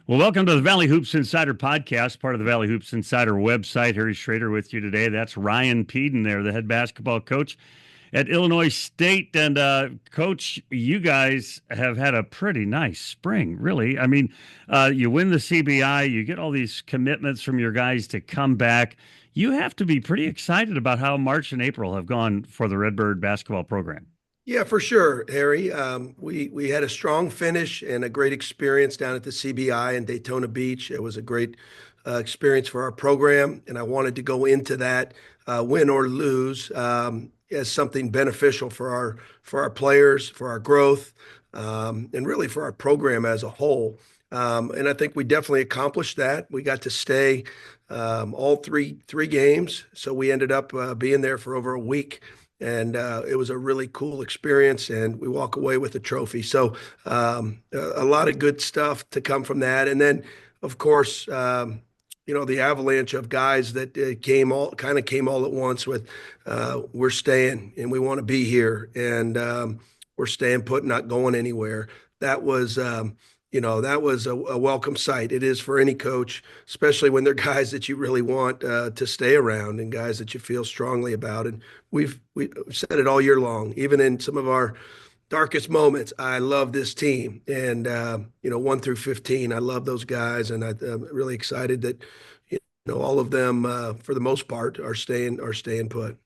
Well, welcome to the Valley Hoops Insider podcast, part of the Valley Hoops Insider website. Harry Schroeder with you today. That's Ryan Pedon there, the head basketball coach at Illinois State. And Coach, you guys have had a pretty nice spring, really. I mean, you win the CBI, you get all these commitments from your guys to come back. You have to be pretty excited about how March and April have gone for the Redbird basketball program. Yeah, for sure, Harry. We had a strong finish and a great experience down at the CBI in Daytona Beach. It was a great experience for our program, and I wanted to go into that win or lose as something beneficial for our players, for our growth, and really for our program as a whole. And I think we definitely accomplished that. We got to stay all three games, so we ended up being there for over a week. And it was a really cool experience, and we walk away with a trophy. So a lot of good stuff to come from that. And then, of course, the avalanche of guys that came all at once with, we're staying and we want to be here, and we're staying put, not going anywhere. That was that was a welcome sight. It is for any coach, especially when they're guys that you really want to stay around and guys that you feel strongly about. And we've said it all year long, even in some of our darkest moments. I love this team, and 1 through 15, I love those guys, and I'm really excited that all of them, for the most part, are staying put.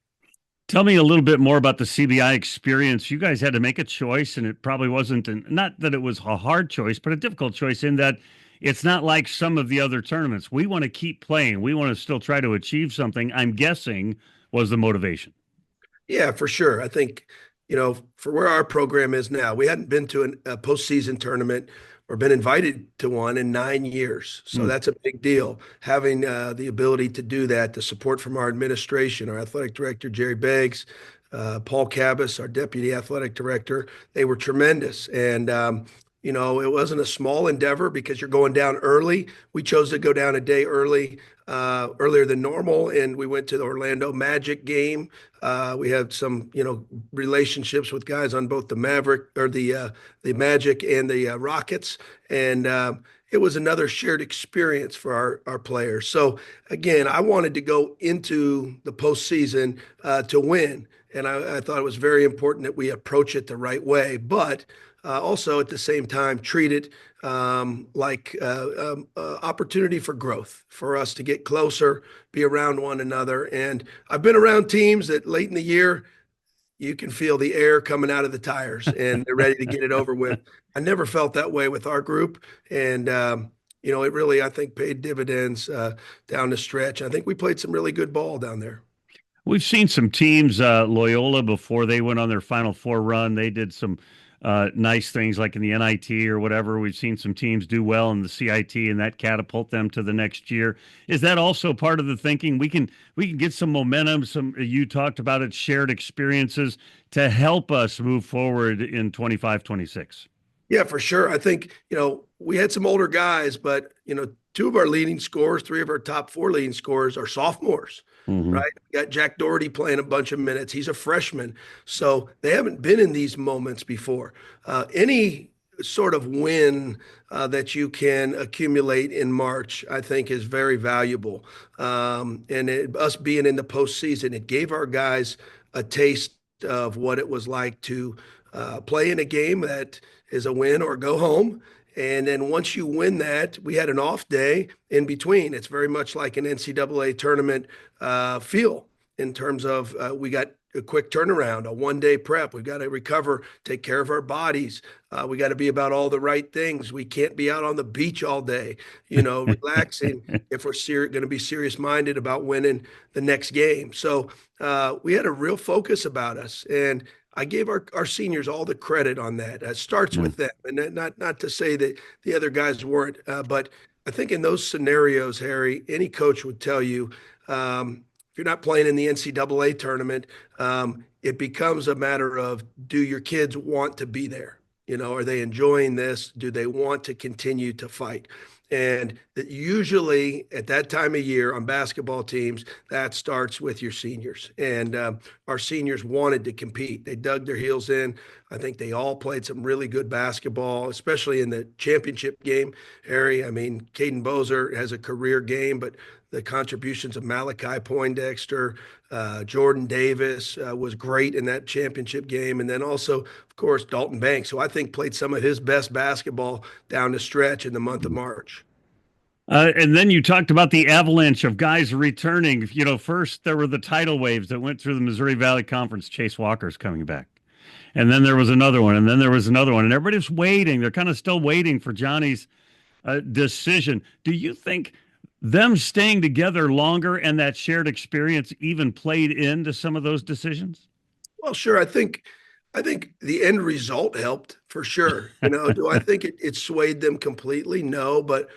Tell me a little bit more about the CBI experience. You guys had to make a choice, and it probably wasn't, not that it was a hard choice, but a difficult choice in that it's not like some of the other tournaments. We want to keep playing. We want to still try to achieve something, I'm guessing, was the motivation. Yeah, for sure. I think, for where our program is now, we hadn't been to a postseason tournament or been invited to one in 9 years. So that's a big deal. Having the ability to do that, the support from our administration, our athletic director, Jerry Beggs, Paul Cabas, our deputy athletic director, they were tremendous. And, it wasn't a small endeavor because you're going down early. We chose to go down a day earlier than normal, and we went to the Orlando Magic game. We had some, relationships with guys on both the the Magic and the Rockets, and it was another shared experience for our players. So again, I wanted to go into the postseason to win, and I thought it was very important that we approach it the right way, but also at the same time treat it like opportunity for growth, for us to get closer, be around one another. And I've been around teams that late in the year, you can feel the air coming out of the tires and they're ready to get it over with. I never felt that way with our group. And, it really, I think, paid dividends down the stretch. I think we played some really good ball down there. We've seen some teams, Loyola, before they went on their Final Four run, they did some nice things like in the NIT or whatever. We've seen some teams do well in the CIT, and that catapult them to the next year. Is that also part of the thinking? We can get some momentum. You talked about it, shared experiences to help us move forward in 25, 26. Yeah, for sure. I think, we had some older guys, but, two of our leading scorers, three of our top four leading scorers are sophomores, right? We got Jack Doherty playing a bunch of minutes. He's a freshman. So they haven't been in these moments before. Any sort of win that you can accumulate in March, I think, is very valuable. Us being in the postseason, it gave our guys a taste of what it was like to play in a game that is a win or go home. And then once you win that, we had an off day in between. It's very much like an NCAA tournament feel in terms of we got a quick turnaround, a one-day prep. We've got to recover, take care of our bodies. We got to be about all the right things. We can't be out on the beach all day, relaxing if we're going to be serious-minded about winning the next game. So we had a real focus about us. And I gave our seniors all the credit on that. It starts with them, and not to say that the other guys weren't, but I think in those scenarios, Harry, any coach would tell you, if you're not playing in the NCAA tournament, it becomes a matter of, do your kids want to be there? Are they enjoying this? Do they want to continue to fight? And that usually at that time of year on basketball teams, that starts with your seniors. And our seniors wanted to compete. They dug their heels in. I think they all played some really good basketball, especially in the championship game, Harry. I mean, Caden Bozer has a career game, but the contributions of Malachi Poindexter, Jordan Davis was great in that championship game. And then also, of course, Dalton Banks, who I think played some of his best basketball down the stretch in the month of March. And then you talked about the avalanche of guys returning. First there were the tidal waves that went through the Missouri Valley Conference. Chase Walker's coming back. And then there was another one, and then there was another one. And everybody's waiting. They're kind of still waiting for Johnny's decision. Do you think them staying together longer and that shared experience even played into some of those decisions? Well, sure. I think the end result helped for sure. Do I think it swayed them completely? No, but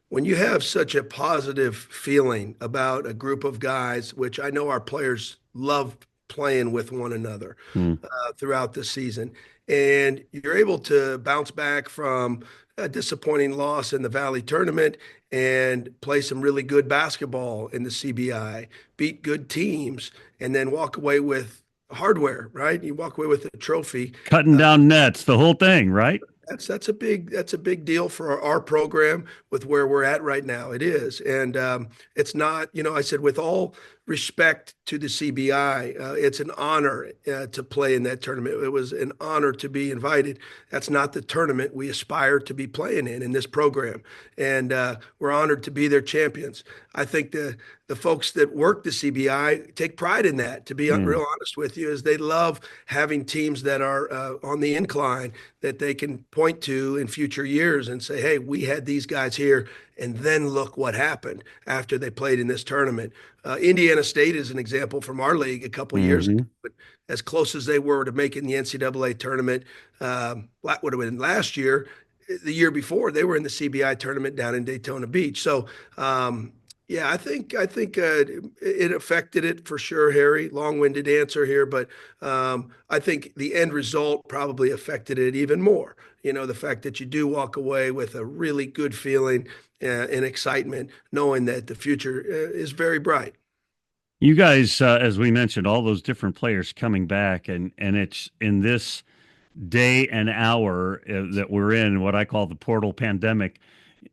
when you have such a positive feeling about a group of guys, which I know our players love playing with one another Hmm. throughout the season, and you're able to bounce back from a disappointing loss in the Valley tournament and play some really good basketball in the CBI, beat good teams, and then walk away with hardware, right? You walk away with a trophy. Cutting down nets, the whole thing, right? That's a big deal for our program with where we're at right now. It is, and it's not. I said with all respect to the CBI, it's an honor to play in that tournament. It was an honor to be invited. That's not the tournament we aspire to be playing in this program, and we're honored to be their champions. I think the folks that work the CBI take pride in that. To be Mm. real honest with you, is they love having teams that are on the incline that they can point to in future years and say, hey, we had these guys here, and then look what happened after they played in this tournament. Indiana State is an example from our league a couple years ago, Hmm. but as close as they were to making the NCAA tournament, would have been last year. The year before, they were in the CBI tournament down in Daytona Beach. So, yeah, I think it affected it for sure, Harry. Long-winded answer here, but I think the end result probably affected it even more. The fact that you do walk away with a really good feeling and excitement, knowing that the future is very bright. You guys, as we mentioned, all those different players coming back, and it's in this day and hour that we're in, what I call the portal pandemic.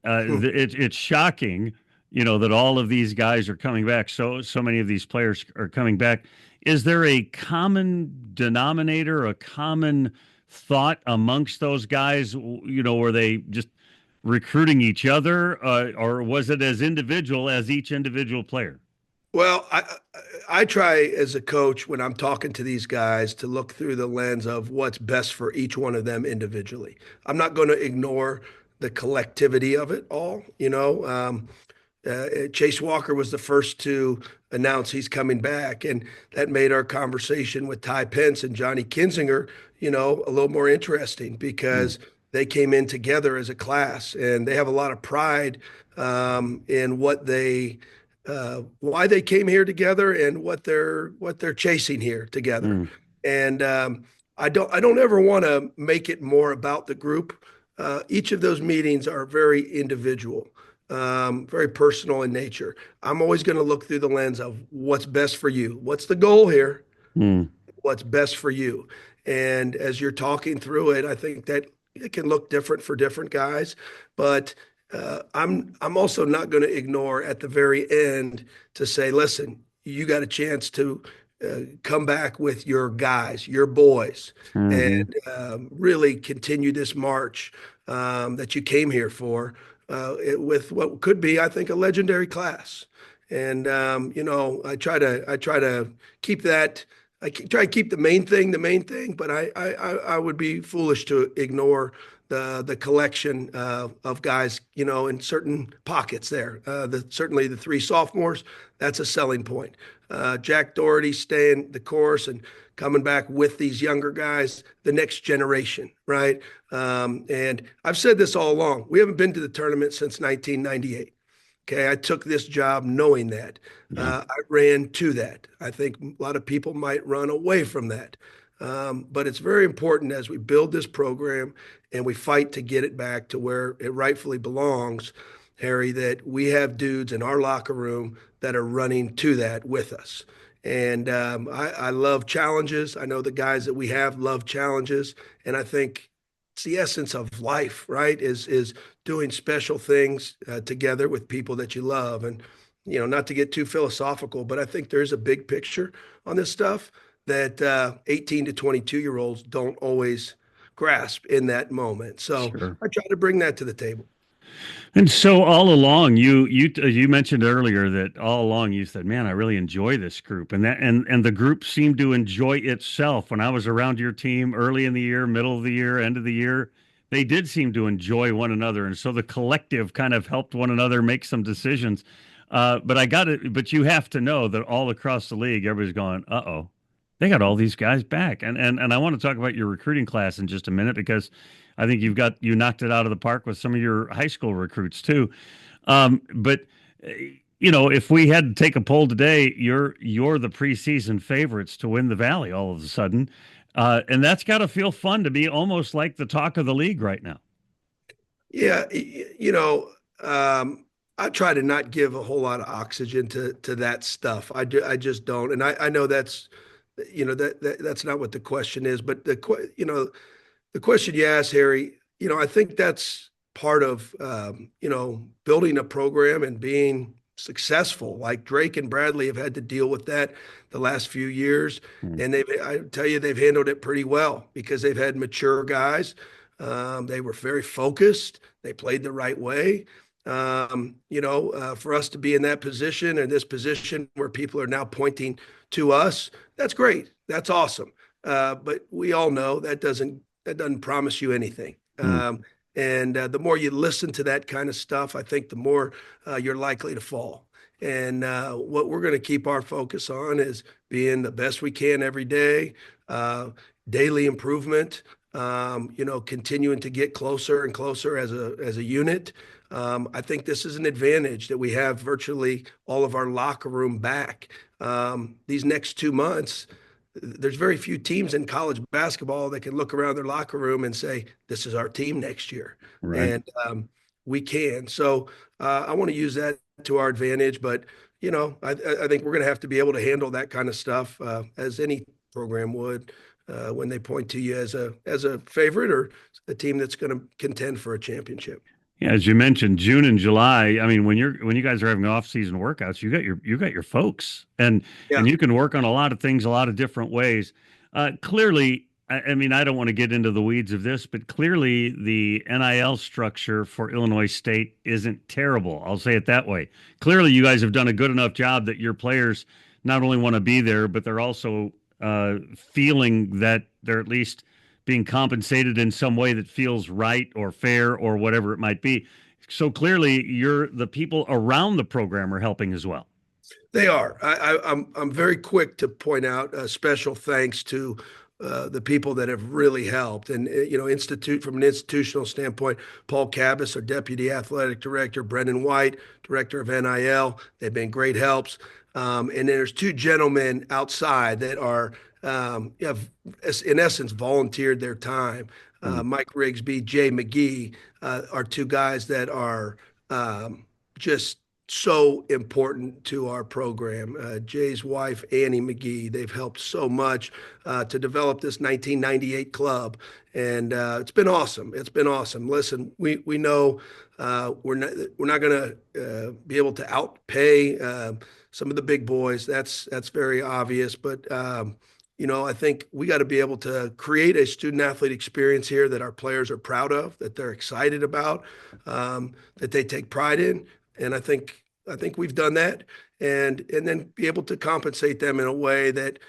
It's shocking, that all of these guys are coming back. So many of these players are coming back. Is there a common denominator, a common thought amongst those guys? Were they just recruiting each other, or was it as individual as each individual player? Well, I try as a coach when I'm talking to these guys to look through the lens of what's best for each one of them individually. I'm not going to ignore the collectivity of it all. Chase Walker was the first to announce he's coming back, and that made our conversation with Ty Pence and Johnny Kinzinger, a little more interesting Mm. because they came in together as a class, and they have a lot of pride in why they came here together and what they're chasing here together. Mm. And I don't ever want to make it more about the group. Each of those meetings are very individual, very personal in nature. I'm always going to look through the lens of what's best for you. What's the goal here? Mm. What's best for you? And as you're talking through it, I think that it can look different for different guys, but I'm also not going to ignore at the very end to say, listen, you got a chance to come back with your guys, your boys, Hmm. and really continue this march that you came here for with what could be, I think, a legendary class. And I try to keep that. Try to keep the main thing, but I would be foolish to ignore the collection of guys, in certain pockets there. Certainly the three sophomores, that's a selling point. Jack Doherty staying the course and coming back with these younger guys, the next generation, right? And I've said this all along. We haven't been to the tournament since 1998. Okay, I took this job knowing that. Yeah. I ran to that. I think a lot of people might run away from that. But it's very important as we build this program and we fight to get it back to where it rightfully belongs, Harry, that we have dudes in our locker room that are running to that with us. And I love challenges. I know the guys that we have love challenges. And I think it's the essence of life, right? Is doing special things together with people that you love. And, not to get too philosophical, but I think there's a big picture on this stuff that 18 to 22-year-olds don't always grasp in that moment. So Sure. I try to bring that to the table. And so all along, you mentioned earlier that all along you said, "Man, I really enjoy this group," and the group seemed to enjoy itself. When I was around your team early in the year, middle of the year, end of the year, they did seem to enjoy one another, and so the collective kind of helped one another make some decisions. But I got it. But you have to know that all across the league, everybody's going, "Uh oh." They got all these guys back, and I want to talk about your recruiting class in just a minute because I think you knocked it out of the park with some of your high school recruits too. But if we had to take a poll today, you're the preseason favorites to win the Valley all of a sudden, and that's got to feel fun to be almost like the talk of the league right now. Yeah, I try to not give a whole lot of oxygen to that stuff. I just don't, and I know that's not what the question is, but the question you asked, Harry, I think that's part of building a program and being successful. Like Drake and Bradley have had to deal with that the last few years, Hmm. and I tell you, they've handled it pretty well because they've had mature guys. They were very focused. They played the right way. For us to be in that position and this position where people are now pointing to us, that's great. That's awesome. But we all know that doesn't promise you anything. Hmm. And the more you listen to that kind of stuff, I think the more you're likely to fall. And what we're going to keep our focus on is being the best we can every day, uh, daily improvement, continuing to get closer and closer as a unit. I think this is an advantage that we have virtually all of our locker room back. These next 2 months, there's very few teams in college basketball that can look around their locker room and say, this is our team next year. Right. And we can. So I want to use that to our advantage. But, I think we're going to have to be able to handle that kind of stuff as any program would when they point to you as a favorite or a team that's going to contend for a championship. Yeah, as you mentioned, June and July. I mean, when you guys are having off-season workouts, you got your folks, and Yeah. you can work on a lot of things a lot of different ways. Clearly, I mean, I don't want to get into the weeds of this, but clearly the NIL structure for Illinois State isn't terrible. I'll say it that way. Clearly, you guys have done a good enough job that your players not only want to be there, but they're also feeling that they're at least being compensated in some way that feels right or fair or whatever it might be. So clearly, the people around the program are helping as well. They are. I'm very quick to point out special thanks to the people that have really helped, and institute from an institutional standpoint. Paul Cabas, our deputy athletic director, Brendan White, director of NIL. They've been great helps. And then there's two gentlemen outside that have in essence volunteered their time. Mm. Mike Rigsby, Jay McGee are two guys that are just so important to our program. Jay's wife, Annie McGee, they've helped so much to develop this 1998 club. And it's been awesome. It's been awesome. Listen, we know we're not going to be able to outpay some of the big boys. That's very obvious. But I think we got to be able to create a student athlete experience here that our players are proud of, that they're excited about, that they take pride in. And I think we've done that, and then be able to compensate them in a way that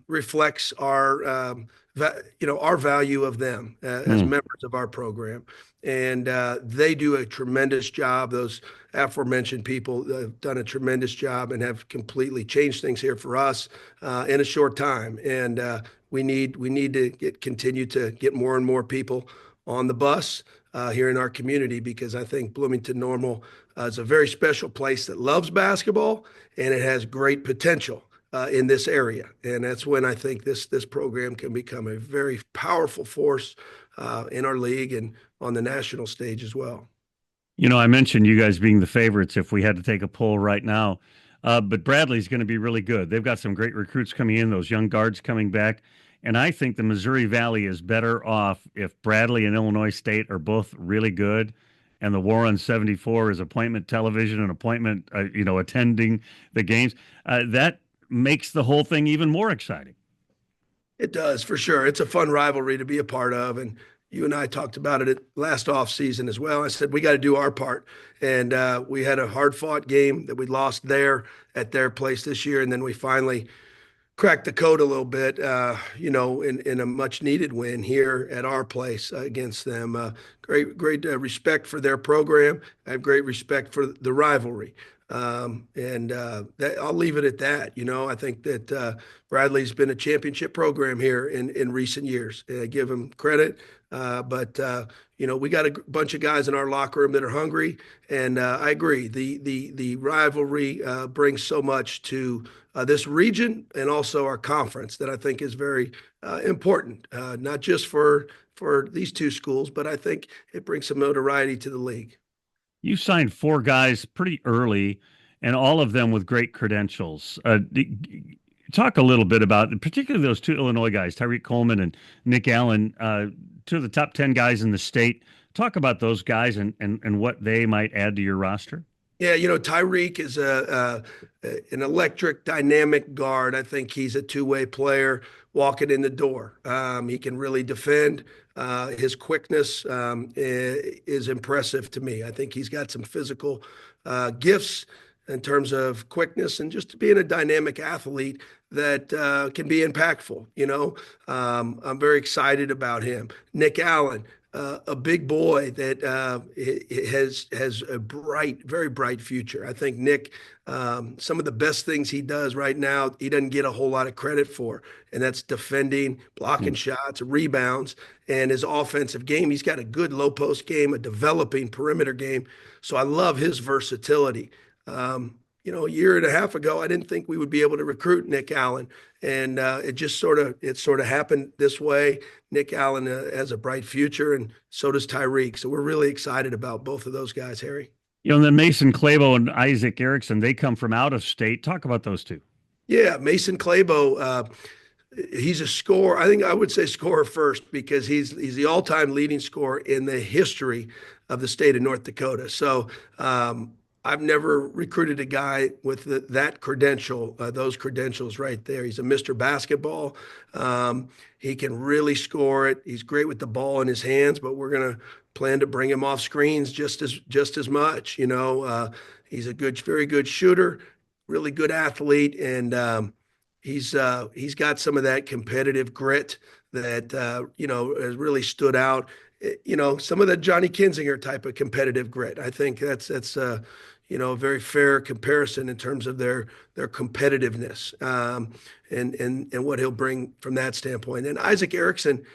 reflects our value of them as Mm. members of our program. And they do a tremendous job. Those aforementioned people have done a tremendous job and have completely changed things here for us in a short time. And we need to continue to get more and more people on the bus here in our community, because I think Bloomington Normal is a very special place that loves basketball, and it has great potential in this area. And that's when I think this program can become a very powerful force in our league and on the national stage as well. I mentioned you guys being the favorites if we had to take a poll right now. But Bradley's going to be really good. They've got some great recruits coming in, those young guards coming back. And I think the Missouri Valley is better off if Bradley and Illinois State are both really good. And the War on 74 is appointment television and appointment, attending the games. That makes the whole thing even more exciting. It does, for sure. It's a fun rivalry to be a part of. And you and I talked about it at last offseason as well. I said, we got to do our part. And we had a hard fought game that we lost there at their place this year. And then we finally cracked the code a little bit, in a much needed win here at our place against them. Great respect for their program. I have great respect for the rivalry. I'll leave it at that. I think that Bradley's been a championship program here in recent years. I give him credit. But we got a bunch of guys in our locker room that are hungry, and I agree. The rivalry brings so much to this region and also our conference that I think is very important, not just for these two schools, but I think it brings some notoriety to the league. You signed four guys pretty early, and all of them with great credentials. Talk a little bit about, particularly those two Illinois guys, Tyreek Coleman and Nick Allen, two of the top 10 guys in the state. Talk about those guys and what they might add to your roster. Yeah, Tyreek is an electric, dynamic guard. I think he's a two-way player walking in the door. He can really defend. His quickness is impressive to me. I think he's got some physical gifts in terms of quickness and just being a dynamic athlete that can be impactful. I'm very excited about him. Nick Allen, a big boy that has a very bright future. I think Nick, some of the best things he does right now, he doesn't get a whole lot of credit for, and that's defending, blocking shots, rebounds, and his offensive game. He's got a good low post game, a developing perimeter game. So I love his versatility. A year and a half ago, I didn't think we would be able to recruit Nick Allen, and it sort of happened this way. Nick Allen has a bright future, and so does Tyreek. So we're really excited about both of those guys, Harry. And then Mason Clabo and Isaac Erickson, they come from out of state. Talk about those two. Yeah, Mason Clabo, he's a scorer. I think I would say scorer first because he's the all-time leading scorer in the history of the state of North Dakota. So I've never recruited a guy with that credential, those credentials right there. He's a Mr. Basketball. He can really score it. He's great with the ball in his hands, but we're going to plan to bring him off screens just as much. He's a very good shooter, really good athlete, and he's got some of that competitive grit that has really stood out. Some of that Johnny Kinzinger type of competitive grit. I think that's a very fair comparison in terms of their competitiveness and what he'll bring from that standpoint. And Isaac Erickson,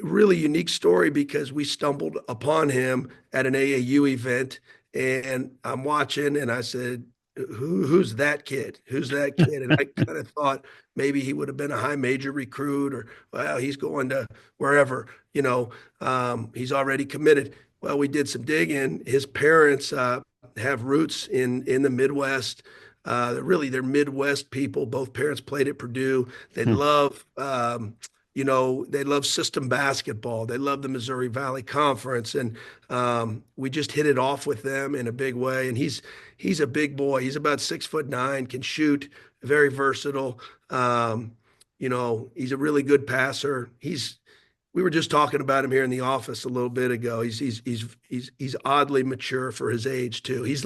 really unique story because we stumbled upon him at an AAU event, and I'm watching, and I said, who's that kid? Who's that kid? And I kind of thought maybe he would have been a high major recruit, or, well, he's going to wherever, he's already committed. Well, we did some digging. His parents have roots in the Midwest. They're Midwest people. Both parents played at Purdue. They love, they love system basketball. They love the Missouri Valley Conference, and we just hit it off with them in a big way. And he's a big boy. He's about 6'9", can shoot, very versatile. He's a really good passer. We were just talking about him here in the office a little bit ago. He's oddly mature for his age too. He's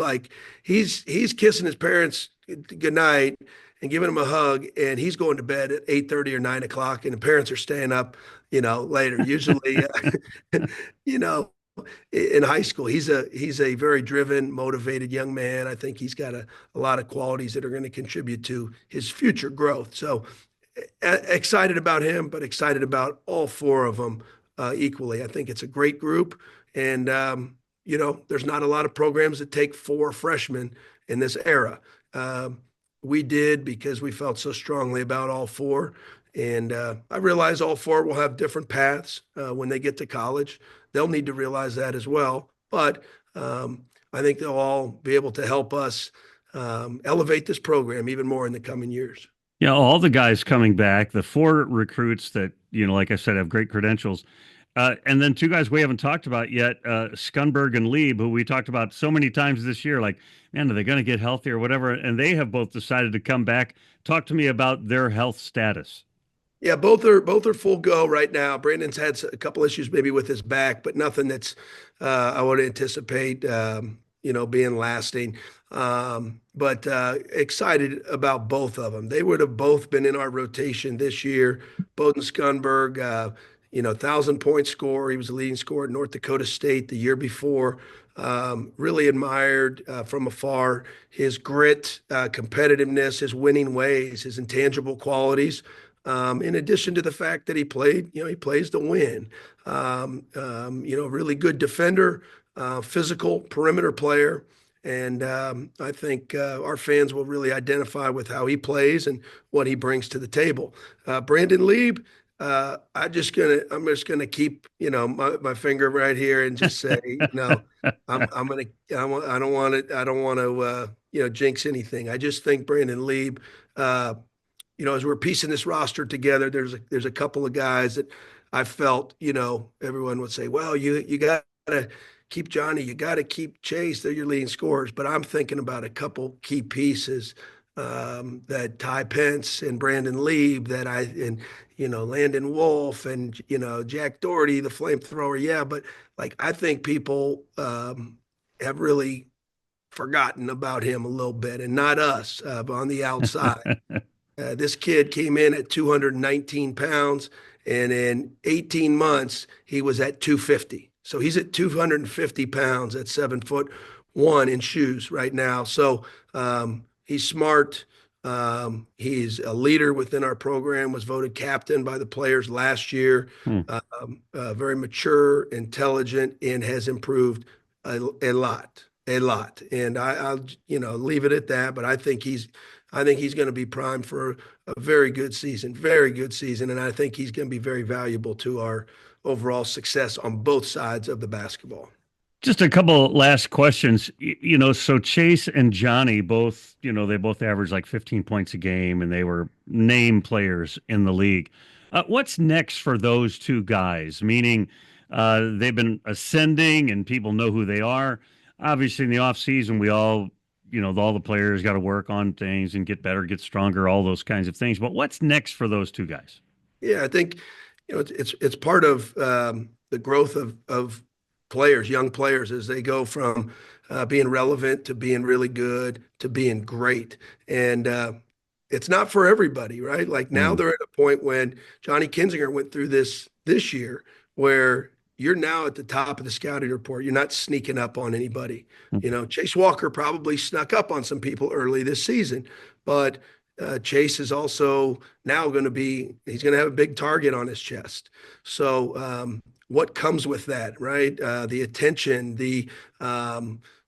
kissing his parents goodnight and giving them a hug, and he's going to bed at 8:30 or 9 o'clock, and the parents are staying up, later. Usually, in high school, he's a very driven, motivated young man. I think he's got a lot of qualities that are going to contribute to his future growth. So excited about him, but excited about all four of them equally. I think it's a great group, and there's not a lot of programs that take four freshmen in this era. We did because we felt so strongly about all four. And I realize all four will have different paths when they get to college. they'll need to realize that as well. But I think they'll all be able to help us elevate this program even more in the coming years. Yeah, all the guys coming back, the four recruits that, like I said, have great credentials. And then two guys we haven't talked about yet, Scunberg and Lieb, who we talked about so many times this year. Like, man, are they going to get healthy or whatever? And they have both decided to come back. Talk to me about their health status. Yeah, both are full go right now. Brandon's had a couple issues maybe with his back, but nothing that's I would anticipate being lasting. But excited about both of them. They would have both been in our rotation this year. Bowden Scunberg, 1,000-point scorer. He was the leading scorer at North Dakota State the year before. Really admired from afar his grit, competitiveness, his winning ways, his intangible qualities. In addition to the fact that he plays to win. Really good defender, physical perimeter player. And I think our fans will really identify with how he plays and what he brings to the table. Brandon Lieb, I'm just gonna keep my finger right here and just say I don't want to jinx anything. I just think Brandon Lieb. As we're piecing this roster together, there's a couple of guys that I felt, everyone would say, well, you got to keep Johnny, you got to keep Chase. They're your leading scorers. But I'm thinking about a couple key pieces that Ty Pence and Brandon Lieb and Landon Wolf and, Jack Doherty, the flamethrower. Yeah, but I think people have really forgotten about him a little bit, and not us, but on the outside. This kid came in at 219 pounds, and in 18 months, he was at 250. So he's at 250 pounds at 7'1" in shoes right now. So he's smart. He's a leader within our program, was voted captain by the players last year. Very mature, intelligent, and has improved a lot. And I'll leave it at that, but I think he's going to be primed for a very good season, and I think he's going to be very valuable to our overall success on both sides of the basketball. Just a couple last questions. So Chase and Johnny both, they both averaged like 15 points a game, and they were name players in the league. What's next for those two guys? Meaning they've been ascending and people know who they are. Obviously, in the offseason, we all the players got to work on things and get better, get stronger, all those kinds of things. But what's next for those two guys? Yeah, I think it's part of the growth of players, young players, as they go from being relevant to being really good to being great. And it's not for everybody, right? Now they're at a point when Johnny Kinzinger went through this year where you're now at the top of the scouting report. You're not sneaking up on anybody. Chase Walker probably snuck up on some people early this season, but Chase is also now he's going to have a big target on his chest. So what comes with that, right? The attention, the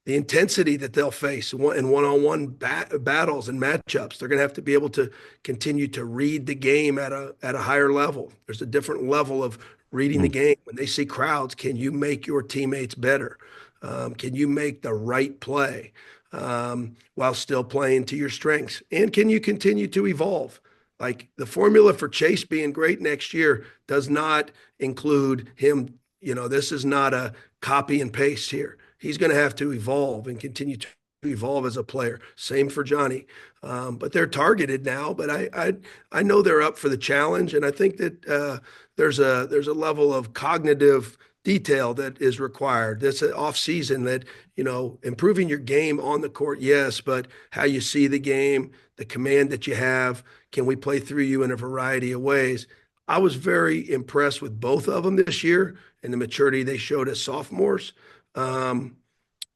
intensity that they'll face in one-on-one battles and matchups. They're going to have to be able to continue to read the game at a higher level. There's a different level of reading the game. When they see crowds, can you make your teammates better? Can you make the right play while still playing to your strengths? And can you continue to evolve? The formula for Chase being great next year does not include him. This is not a copy and paste here. He's going to have to evolve and continue to evolve as a player. Same for Johnny. But they're targeted now, but I know they're up for the challenge. And I think that there's a level of cognitive detail that is required. This off season that, improving your game on the court, yes, but how you see the game, the command that you have, can we play through you in a variety of ways? I was very impressed with both of them this year and the maturity they showed as sophomores. And,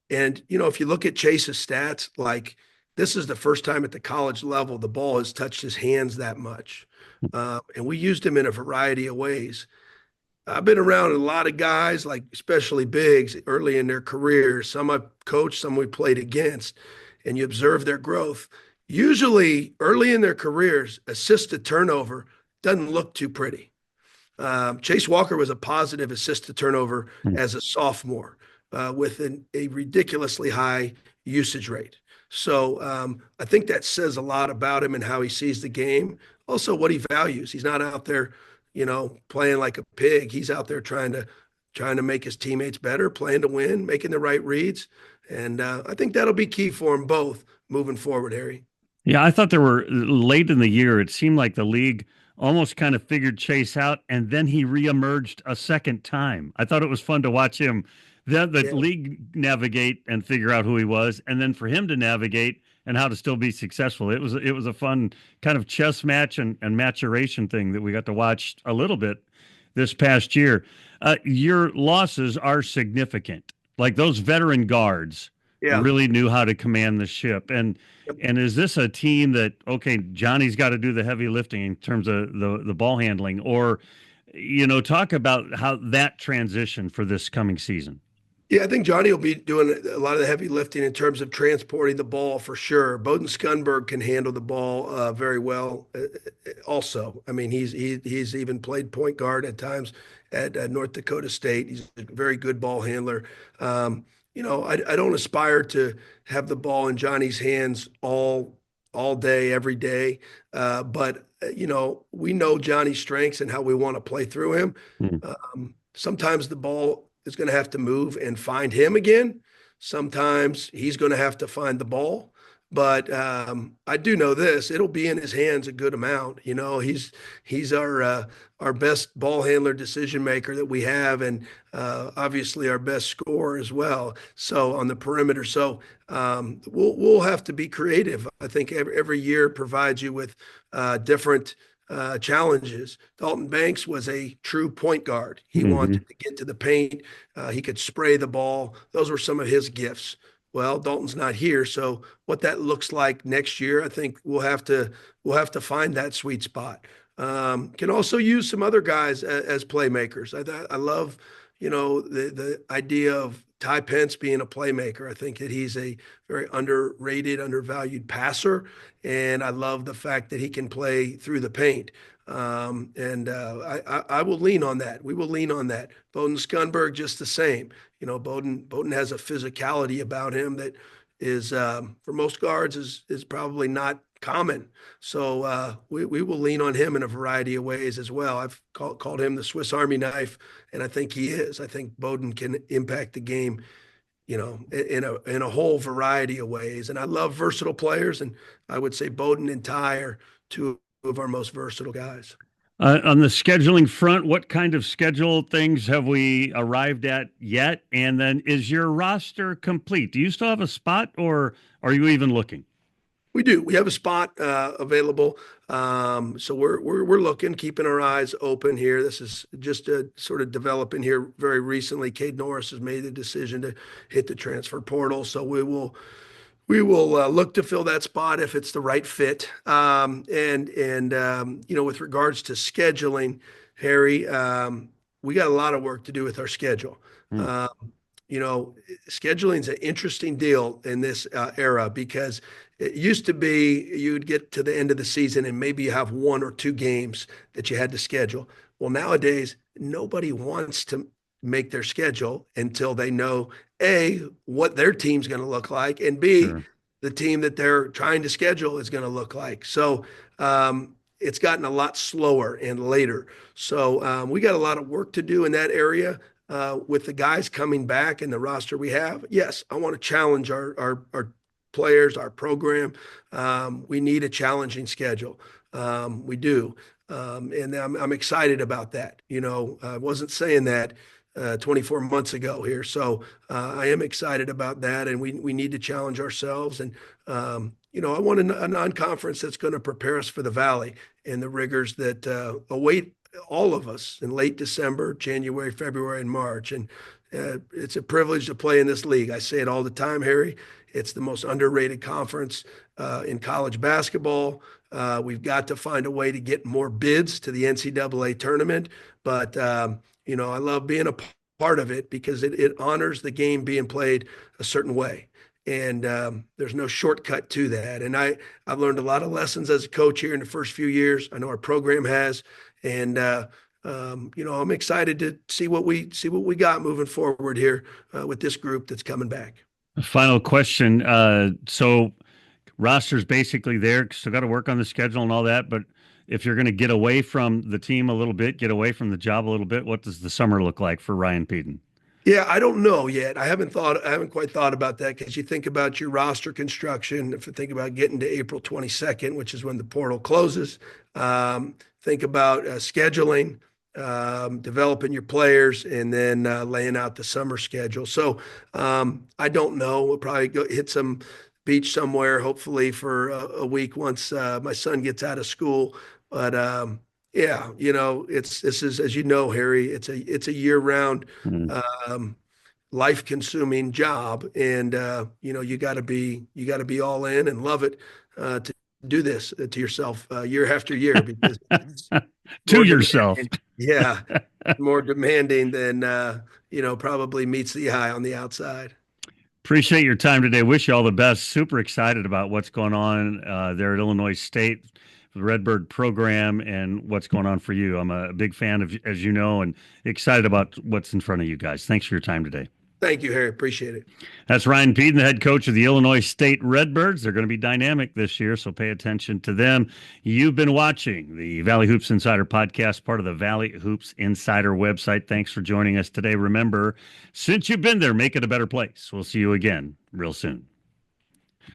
if you look at Chase's stats, this is the first time at the college level the ball has touched his hands that much. And we used him in a variety of ways. I've been around a lot of guys, especially bigs, early in their careers. Some I've coached, some we played against, and you observe their growth. Usually, early in their careers, assist to turnover doesn't look too pretty. Chase Walker was a positive assist to turnover Hmm. as a sophomore with a ridiculously high usage rate. So I think that says a lot about him and how he sees the game. Also, what he values. He's not out there, playing like a pig. He's out there trying to make his teammates better, playing to win, making the right reads. And I think that'll be key for them both moving forward, Harry. Yeah, I thought there were late in the year, it seemed like the league almost kind of figured Chase out, and then he reemerged a second time. I thought it was fun to watch him, the Yeah. league navigate and figure out who he was, and then for him to navigate and how to still be successful. It was a fun kind of chess match and maturation thing that we got to watch a little bit this past year. Your losses are significant. Like those veteran guards Yeah. really knew how to command the ship. And is this a team that, okay, Johnny's got to do the heavy lifting in terms of the ball handling, or talk about how that transition for this coming season? Yeah, I think Johnny will be doing a lot of the heavy lifting in terms of transporting the ball for sure. Bowden Scunberg can handle the ball very well. Also, I mean, he's even played point guard at times at North Dakota State. He's a very good ball handler. I don't aspire to have the ball in Johnny's hands all day, every day. But we know Johnny's strengths and how we want to play through him. Hmm. Sometimes the ball is going to have to move and find him again. Sometimes he's going to have to find the ball. But I do know this: it'll be in his hands a good amount. He's our best ball handler, decision maker that we have, and obviously our best scorer as well. So on the perimeter, so we'll have to be creative. I think every year provides you with different challenges. Dalton Banks was a true point guard. He Hmm. wanted to get to the paint. He could spray the ball. Those were some of his gifts. Well, Dalton's not here, so what that looks like next year, I think we'll have to find that sweet spot. Can also use some other guys as playmakers. I love, the idea of Ty Pence being a playmaker. I think that he's a very underrated, undervalued passer, and I love the fact that he can play through the paint. And I will lean on that. We will lean on that. Bowden Scunberg, just the same. Bowden has a physicality about him that is for most guards is probably not common. So we will lean on him in a variety of ways as well. I've called him the Swiss Army knife, and I think he is. I think Bowden can impact the game, in a whole variety of ways. And I love versatile players, and I would say Bowden and Ty are two of our most versatile guys. On the scheduling front, what kind of schedule things have we arrived at yet? And then is your roster complete? Do you still have a spot, or are you even looking? We do. We have a spot available. So we're looking, keeping our eyes open here. This is just sort of developing here very recently. Cade Norris has made the decision to hit the transfer portal, so we will look to fill that spot if it's the right fit. And with regards to scheduling, Harry, we got a lot of work to do with our schedule. Hmm. Um, Scheduling is an interesting deal in this era because it used to be you'd get to the end of the season and maybe you have one or two games that you had to schedule. Well, nowadays, nobody wants to make their schedule until they know A, what their team's going to look like, and B, Sure. the team that they're trying to schedule is going to look like. So it's gotten a lot slower and later. So we got a lot of work to do in that area with the guys coming back and the roster we have. Yes, I want to challenge our players, our program. We need a challenging schedule. We do. And I'm excited about that. I wasn't saying that 24 months ago here. So I am excited about that. And we need to challenge ourselves. And, I want a non-conference that's going to prepare us for the Valley and the rigors that await all of us in late December, January, February, and March. And it's a privilege to play in this league. I say it all the time, Harry. It's the most underrated conference in college basketball. We've got to find a way to get more bids to the NCAA tournament. But, I love being a part of it because it honors the game being played a certain way. And there's no shortcut to that. And I've learned a lot of lessons as a coach here in the first few years. I know our program has. And I'm excited to see what we got moving forward here with this group that's coming back. Final question. So roster's basically there. Still got to work on the schedule and all that. But if you're going to get away from the team a little bit, get away from the job a little bit, what does the summer look like for Ryan Pedon? Yeah, I don't know yet. I haven't quite thought about that because you think about your roster construction. If you think about getting to April 22nd, which is when the portal closes, think about scheduling, developing your players, and then laying out the summer schedule. So I don't know. We'll probably go hit some beach somewhere, hopefully for a week once my son gets out of school. But yeah, this is, as you know, Harry, it's a year-round, Mm. life-consuming job, and you got to be all in and love it to do this to yourself year after year because it's To more yourself. demanding. Yeah, more demanding than probably meets the eye on the outside. Appreciate your time today. Wish you all the best. Super excited about what's going on there at Illinois State, the Redbird program, and what's going on for you. I'm a big fan of, as you know, and excited about what's in front of you guys. Thanks for your time today. Thank you, Harry. Appreciate it. That's Ryan Pedon, the head coach of the Illinois State Redbirds. They're going to be dynamic this year, so pay attention to them. You've been watching the Valley Hoops Insider podcast, part of the Valley Hoops Insider website. Thanks for joining us today. Remember, since you've been there, make it a better place. We'll see you again real soon.